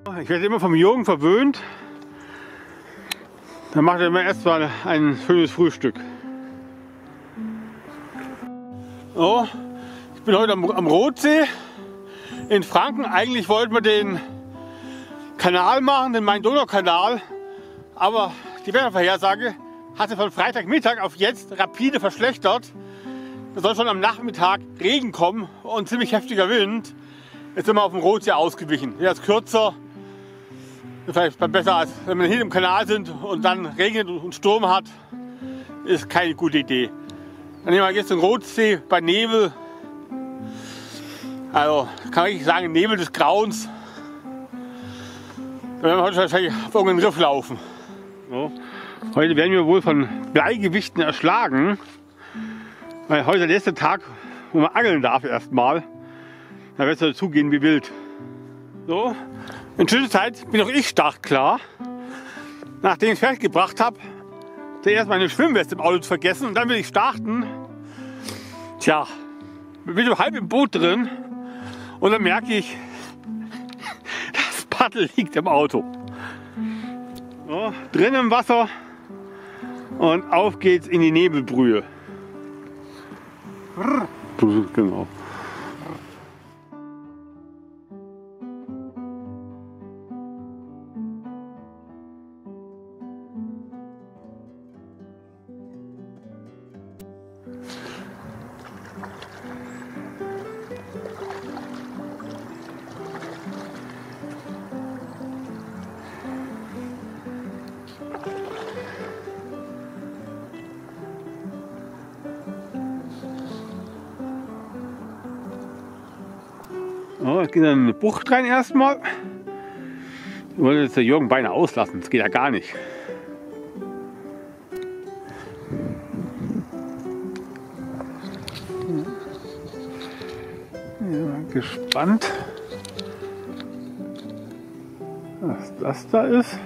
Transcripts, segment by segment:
Ich werde immer vom Jürgen verwöhnt. Dann macht er immer erstmal ein schönes Frühstück. So, ich bin heute am Rotsee in Franken. Eigentlich wollten wir den Kanal machen, den Main-Donau-Kanal. Aber die Wettervorhersage hat sich von Freitagmittag auf jetzt rapide verschlechtert. Es soll schon am Nachmittag Regen kommen und ziemlich heftiger Wind. Jetzt sind wir auf dem Rotsee ausgewichen. Der ist kürzer. Vielleicht besser, als wenn wir hier im Kanal sind und dann regnet und Sturm hat. Ist keine gute Idee. Dann nehmen wir jetzt den Rotsee bei Nebel. Also kann ich sagen, Nebel des Grauens. Dann werden wir heute wahrscheinlich auf irgendeinen Riff laufen. So. Heute werden wir wohl von Bleigewichten erschlagen. Weil heute der letzte Tag, wo man angeln darf erstmal. Da wird es dazugehen wie wild. So. In schöner Zeit bin auch ich startklar. Nachdem ich es fertig gebracht habe, zuerst meine Schwimmweste im Auto zu vergessen und dann will ich starten. Tja, bin so halb im Boot drin und dann merke ich, das Paddel liegt im Auto. So, drin im Wasser und auf geht's in die Nebelbrühe. Genau. So, jetzt geht dann eine Bucht rein erstmal. Ich wollte jetzt der Jürgen beinahe auslassen, das geht ja gar nicht. Ja, gespannt, was das da ist.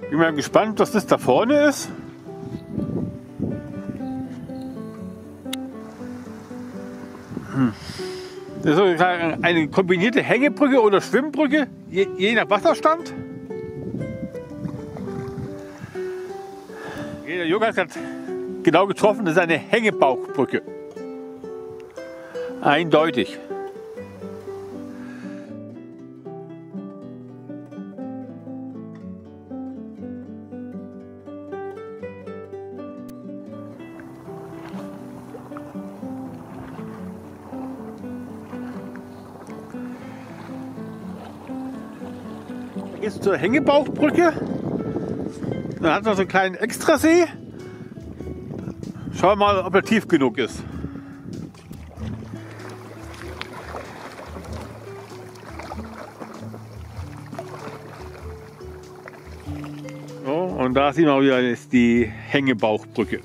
Bin mal gespannt, was das da vorne ist. Das ist eine kombinierte Hängebrücke oder Schwimmbrücke, je nach Wasserstand. Der Jürgen hat genau getroffen, das ist eine Hängebauchbrücke. Eindeutig. Jetzt zur Hängebauchbrücke. Dann hat man so einen kleinen Extrasee. Schauen wir mal, ob er tief genug ist. So, und da sieht man wieder jetzt die Hängebauchbrücke.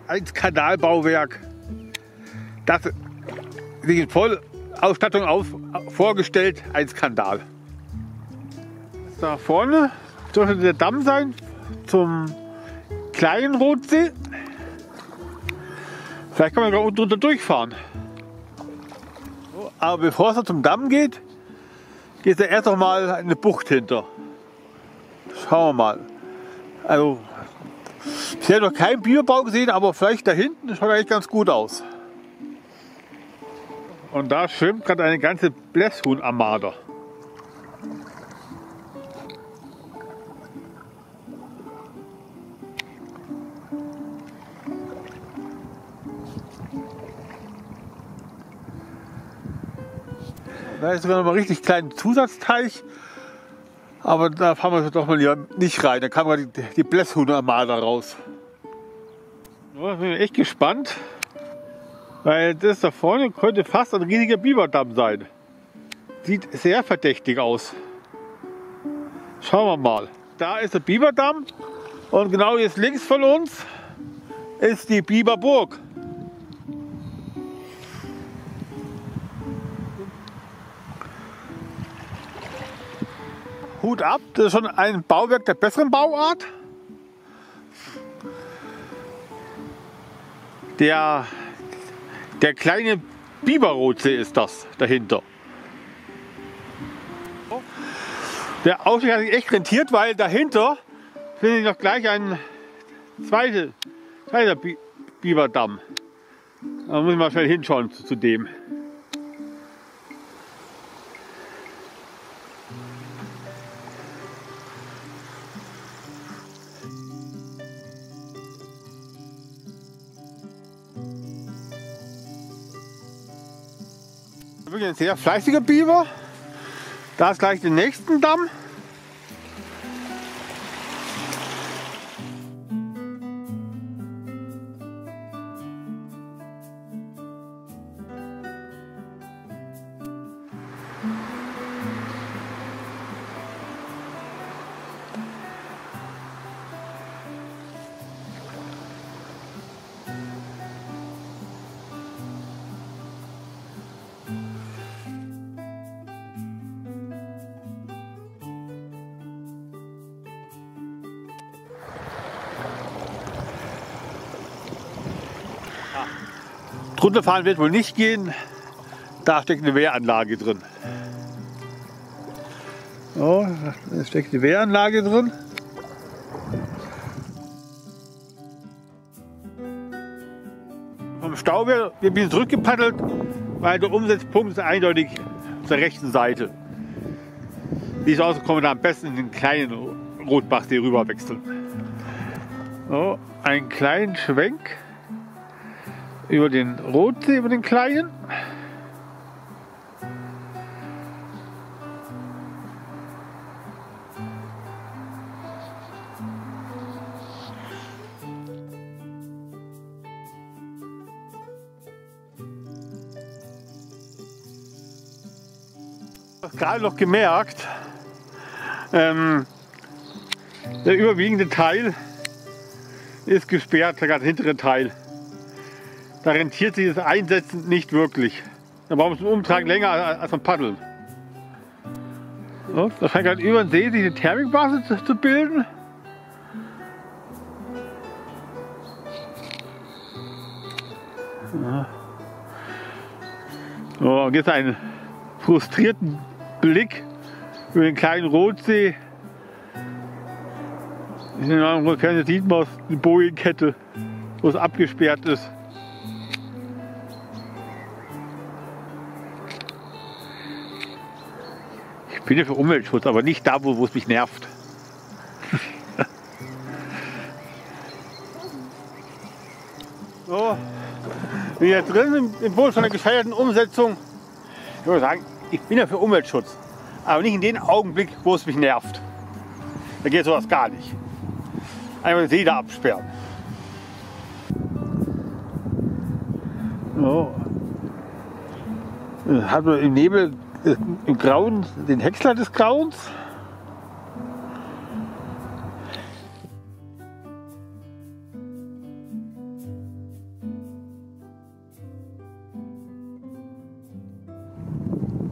Als Kanalbauwerk, das sich in Vollausstattung vorgestellt, ein Skandal. Da vorne sollte der Damm sein zum kleinen Rotsee. Vielleicht kann man da unten drunter durchfahren. Aber bevor es zum Damm geht, geht da erst noch mal eine Bucht hinter. Schauen wir mal. Also, ich habe noch keinen Biberbau gesehen, aber vielleicht da hinten schaut eigentlich ganz gut aus. Und da schwimmt gerade eine ganze Blässhuhnarmada. Da ist sogar noch mal ein richtig kleiner Zusatzteich, aber da fahren wir doch mal lieber nicht rein. Da kam gerade die Blässhuhnarmada raus. Da bin ich echt gespannt, weil das da vorne könnte fast ein riesiger Biberdamm sein. Sieht sehr verdächtig aus. Schauen wir mal. Da ist der Biberdamm und genau jetzt links von uns ist die Biberburg. Hut ab, das ist schon ein Bauwerk der besseren Bauart. Der kleine Biberrotsee ist das dahinter. Der Ausblick hat sich echt rentiert, weil dahinter finde ich noch gleich ein zweiter Biberdamm. Da muss ich mal schnell hinschauen zu dem. Wirklich ein sehr fleißiger Biber. Da ist gleich den nächsten Damm. Drunter fahren wird wohl nicht gehen, da steckt eine Wehranlage drin. So, da steckt die Wehranlage drin. Vom Stauwehr wir ein bisschen zurückgepaddelt, weil der Umsetzpunkt ist eindeutig auf der rechten Seite. Wie es aussieht, kommen wir da am besten in den kleinen Rotbachsee rüber wechseln. So, einen kleinen Schwenk über den Rotsee, über den kleinen. Ich habe gerade noch gemerkt, der überwiegende Teil ist gesperrt, der ganz hintere Teil. Da rentiert sich das Einsetzen nicht wirklich. Da braucht man zum Umtragen länger als beim Paddeln. So, da scheint gerade über den See sich eine Thermikbasis zu bilden. Ja. So, und jetzt einen frustrierten Blick über den kleinen Rotsee. In den anderen Ferne sieht man die Bojenkette, wo es abgesperrt ist. Ich bin ja für Umweltschutz, aber nicht da, wo es mich nervt. So, bin jetzt drin im Boot von der gescheiterten Umsetzung. Ich würde sagen, ich bin ja für Umweltschutz, aber nicht in dem Augenblick, wo es mich nervt. Da geht sowas gar nicht. Einfach den See da absperren. So. Hat man im Nebel, im Grauen, den Häcksler des Grauens.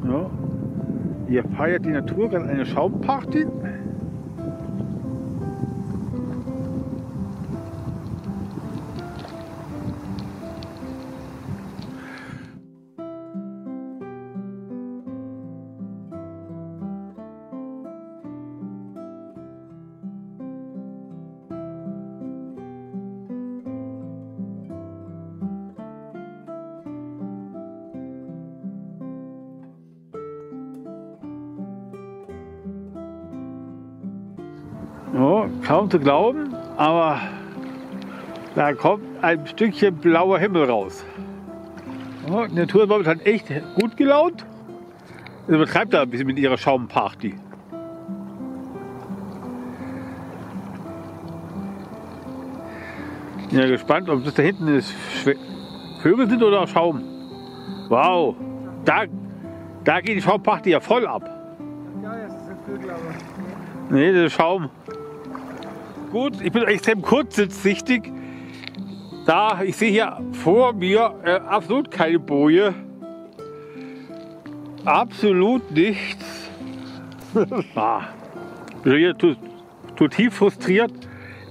Ja. Hier feiert die Natur gerade eine Schaumparty. Oh, kaum zu glauben, aber da kommt ein Stückchen blauer Himmel raus. Oh, die Natur ist momentan echt gut gelaunt. Sie übertreibt da ein bisschen mit ihrer Schaumparty. Ich bin ja gespannt, ob das da hinten ist Vögel sind oder Schaum. Wow, da geht die Schaumparty ja voll ab. Ja, das sind Vögel, aber nee, das ist Schaum. Gut, ich bin extrem kurzsichtig. Da ich sehe hier vor mir absolut keine Boje. Absolut nichts. Ich bin hier tief frustriert.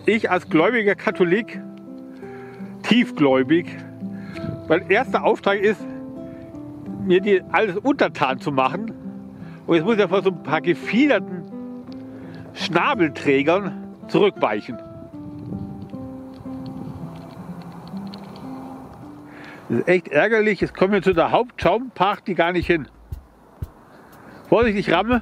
Ich als gläubiger Katholik, tiefgläubig, mein erster Auftrag ist, mir die alles untertan zu machen. Und jetzt muss ich ja vor so ein paar gefiederten Schnabelträgern zurückweichen. Das ist echt ärgerlich, jetzt kommen wir zu der Hauptschaumparty gar nicht hin. Vorsichtig, Ramme.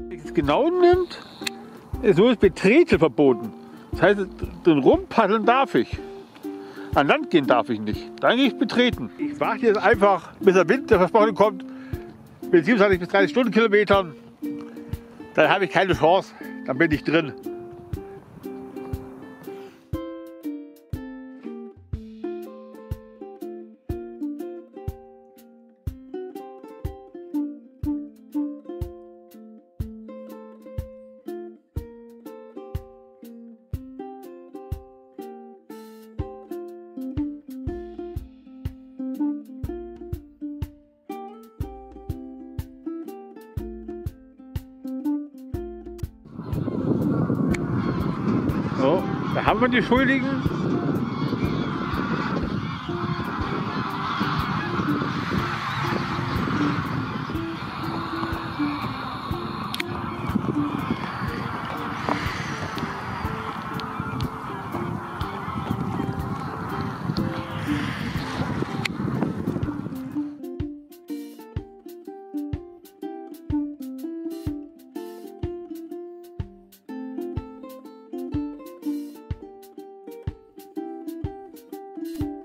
Wenn es genau nimmt, ist nur das Betreten verboten. Das heißt, den Rumpaddeln darf ich. An Land gehen darf ich nicht. Dann gehe ich betreten. Ich warte jetzt einfach, bis der Wind, der versprochen kommt, mit 27 bis 30 Stundenkilometern. Dann habe ich keine Chance. Dann bin ich drin. So, da haben wir die Schuldigen.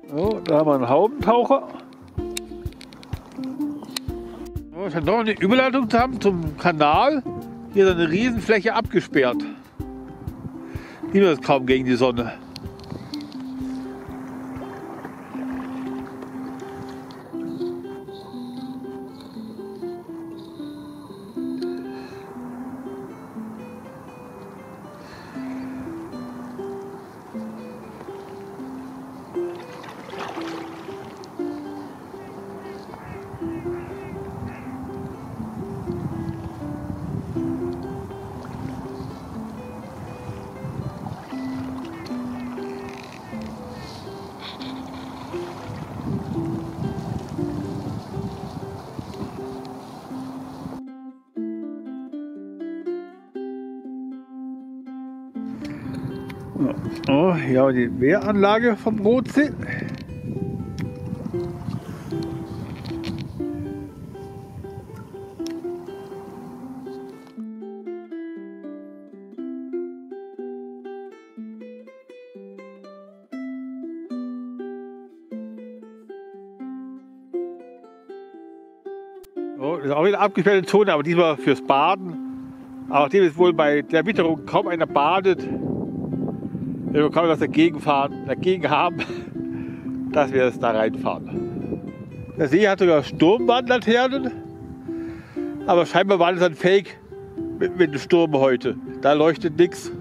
So, da haben wir einen Haubentaucher. So, scheint noch eine Überleitung zu haben zum Kanal. Hier ist eine Riesenfläche abgesperrt. Sieht man das kaum gegen die Sonne. Oh, ja, die Wehranlage vom Rotsee. Oh, das ist auch wieder eine abgesperrte Zone, aber diesmal fürs Baden. Aber nachdem es wohl bei der Witterung kaum einer badet, wir kaum was dagegen haben, dass wir es da reinfahren. Der See hat sogar Sturmwarnlaternen, aber scheinbar war das ein Fake mit dem Sturm heute. Da leuchtet nichts.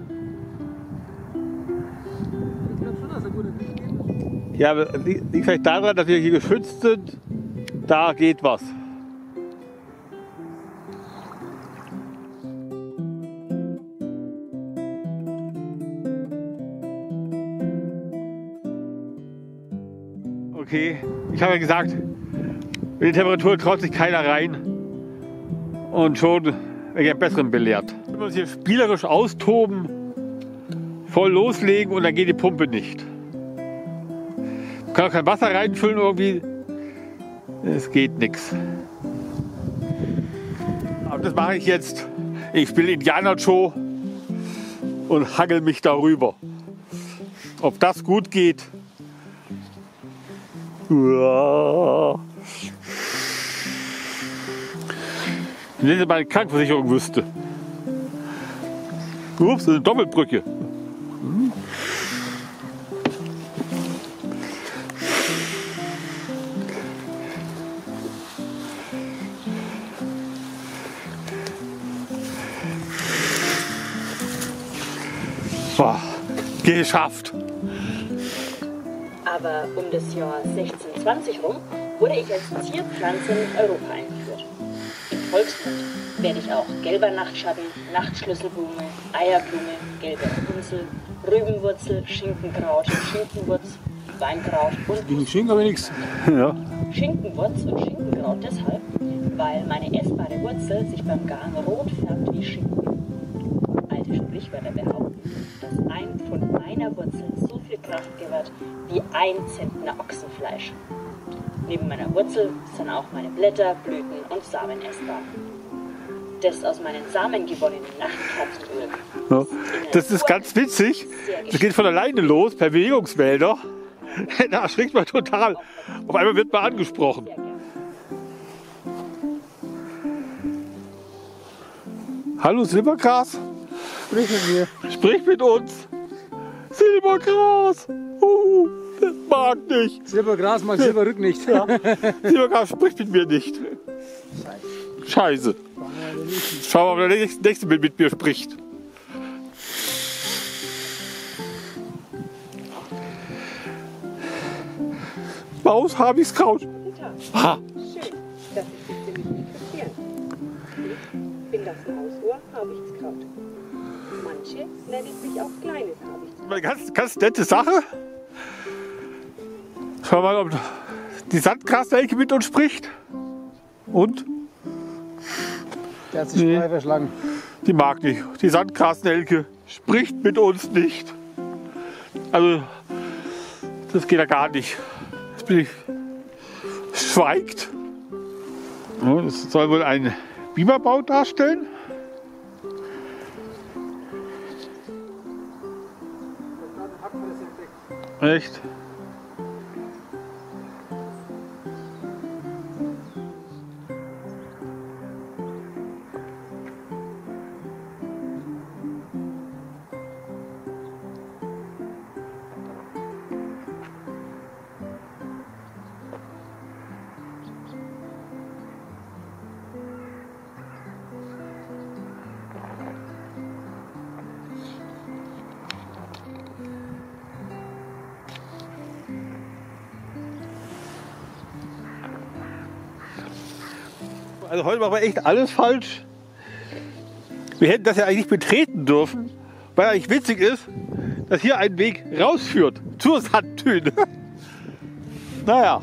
ich glaube schon, dass er gute Licht geht. Ja, aber liegt vielleicht daran, dass wir hier geschützt sind. Da geht was. Okay, ich habe ja gesagt, mit der Temperatur traut sich keiner rein und schon werde ich einen besseren belehrt. wir uns hier spielerisch austoben, voll loslegen und dann geht die Pumpe nicht. Man kann auch kein Wasser reinfüllen irgendwie. Es geht nichts. Aber das mache ich jetzt. Ich spiele Indianer Joe und hangel mich darüber. Ob das gut geht? Wenn ich meine Krankenversicherung wüsste. Ups, das ist eine Doppelbrücke. Boah, geschafft. Aber um das Jahr 1620 rum wurde ich als Zierpflanze in Europa eingeführt. Im Volksmund werde ich auch gelber Nachtschatten, Nachtschlüsselblume, Eierblume, gelbe Rapunzel, Rübenwurzel, Schinkenkraut, Schinkenwurz, Weinkraut und Gegen Schinken aber nichts. Ja. Schinkenwurz und Schinkenkraut deshalb, weil meine essbare Wurzel sich beim Garen rot färbt wie Schinken. Alte Sprichwörter behaupten, dass ein Pfund meiner Wurzel so viel Kraft gewährt wie ein Zentner Ochsenfleisch. Neben meiner Wurzel sind auch meine Blätter, Blüten und Samen essbar. Das aus meinen Samen gewonnene Nachtkerzenöl. Ja. Das ist ganz witzig. Das geht von alleine los per Bewegungsmelder. Da erschrickt man total. Auf einmal wird man angesprochen. Sehr gerne. Hallo Silbergras, Sprich mit mir. sprich mit uns. Silbergras. Das mag nicht. Silbergras mag Silberrück nicht. Silbergras spricht mit mir nicht. Scheiße. Schau mal, ob der nächste mit mir spricht. Maus, Habichtskraut. Guten Tag. Ha. Schön, dass Sie sich für mich interessieren. Ich bin das Mausohr Habichtskraut. Manche nennen mich auch kleines Habichtskraut. Eine ganz nette Sache. Schau mal, ob die Sandgrasnelke mit uns spricht. Und? Der hat sich Nee. frei verschlagen. Die mag nicht. Die Sandgrasnelke spricht mit uns nicht. Also, das geht ja gar nicht. Jetzt bin ich schweigt. Ja, das soll wohl ein Biberbau darstellen. Echt? Also heute machen wir echt alles falsch. Wir hätten das ja eigentlich betreten dürfen, weil eigentlich witzig ist, dass hier ein Weg rausführt zur Sandtüne. Naja,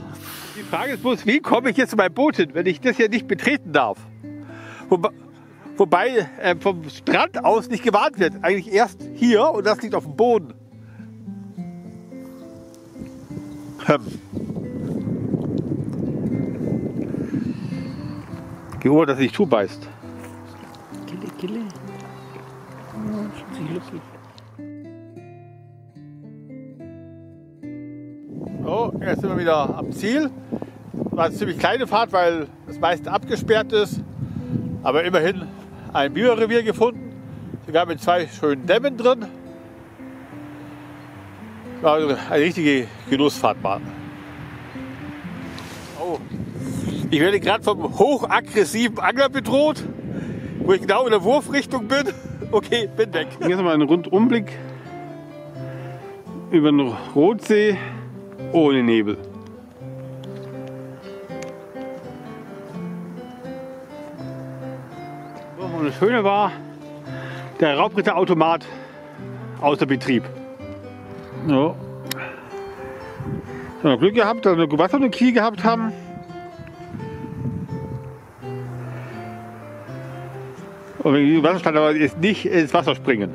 die Frage ist bloß, wie komme ich jetzt zu meinem Boot hin, wenn ich das hier nicht betreten darf? Wobei vom Strand aus nicht gewarnt wird. Eigentlich erst hier und das liegt auf dem Boden. Geh over, dass es nicht zubeißt. Kille, Kille. Ja, schon sich lustig. So, jetzt sind wir wieder am Ziel. War eine ziemlich kleine Fahrt, weil das meiste abgesperrt ist. Aber immerhin ein Biberrevier gefunden. Sogar mit 2 schönen Dämmen drin. War also eine richtige Genussfahrt mal. Oh. Ich werde gerade vom hochaggressiven Angler bedroht, wo ich genau in der Wurfrichtung bin. Okay, bin weg. Hier ist mal ein Rundumblick über den Rotsee ohne Nebel. Und das Schöne war, der Raubritter-Automat außer Betrieb. Ja. Haben wir Glück gehabt, dass wir Wasser und Kiel gehabt haben. Und wenn die Wasserstand aber ist nicht ins Wasser springen.